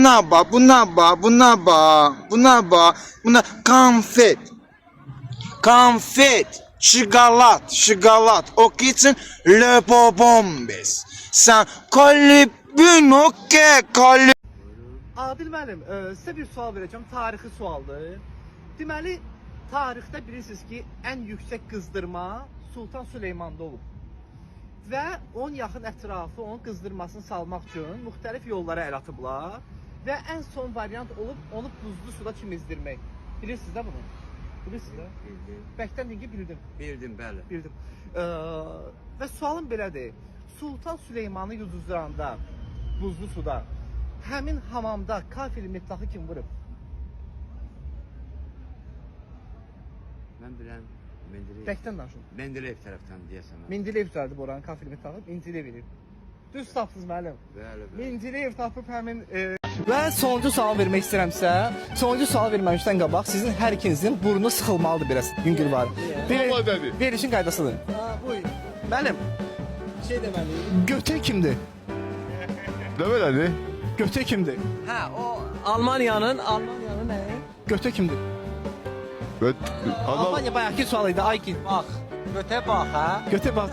buna bak, buna bak, buna bak, buna bak. Buna konfet. Konfet. Şokolat, şokolat. O için le bombes. Sen kalbin okey, kalbin. Adil müəllim, sizə bir sual verəcəm, tarixi sualdır. Deməli, tarixdə bilirsiniz ki, ən yüksək qızdırma Sultan Süleymanda olub. Və onun yaxın ətrafı onun qızdırmasını salmaq üçün müxtəlif yollara əl atıblar. Və ən son variant olub, onu buzlu suda çimizdirmək. Bilirsiniz də bunu? Bilirsiniz də? Bildim. Bəkdən dinki bildim. Bildim, bəli. Bildim. Və sualım belədir. Sultan Süleymanı yuduzduranda, buzlu suda, həmin hamamda kafir mitlaqı kim vurub? Mən bilən Mendeleyev. Bəkdən danışın. Mendeleyev tərəfdən deyəsən. Mendileyev düzəldi bu oranın kafir mitlaqı. Mendileyev eləyib. Düz tapdınız müəllim. Bəli, bəli. Mendileyev tapıb həmin... Və sonuncu sual vermək istəyirəmsə, sonuncu sual verməmişdən qabaq sizin hər ikinizin burnu sıxılmalıdır biraz. Güngül var. Verilişin qaydasıdır. Buyur. Müəllim, Şey deməliyim. götür kimdir? Deməli, Götür kimdir? Ha, o Almanya'nın ne? Götür kimdir? ben adam Almanya bayaqki sual idi. Ay ki. Bak. Göte bak ha. Götür bax.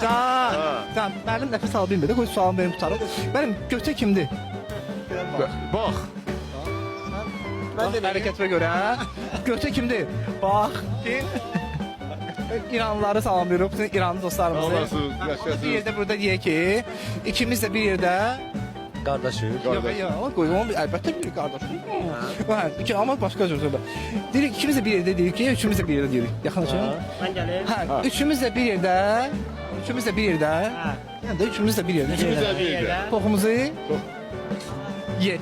Tamam, müəllim nəfəs ala bilmir də. Qoy sualımı verim tutarım. Müəllim, götür kimdir? bak. Ben de Hərəkətimə görə. Götür kimdir? Bax. Kim? İranlıları salamlayırıq, bütün İranlı dostlarımızı. Olasın, Bir yaşasın. yerdə burada deyək ki, ikimiz də bir yerdə. Kardeşim. Yox, yox, qoy, onu əlbəttə bir qardaşım. Hə, amma başqa söz var. Deyirik, ikimiz də bir yerdə deyirik ki, üçümüz də bir yerdə deyirik. Yaxınlaşın. Ben geleyim. Hə, üçümüz də bir yerdə. Üçümüz də bir yerdə. Yəni də üçümüz də bir yerdə. İkimiz de bir yerdə. Toxumuzu ye.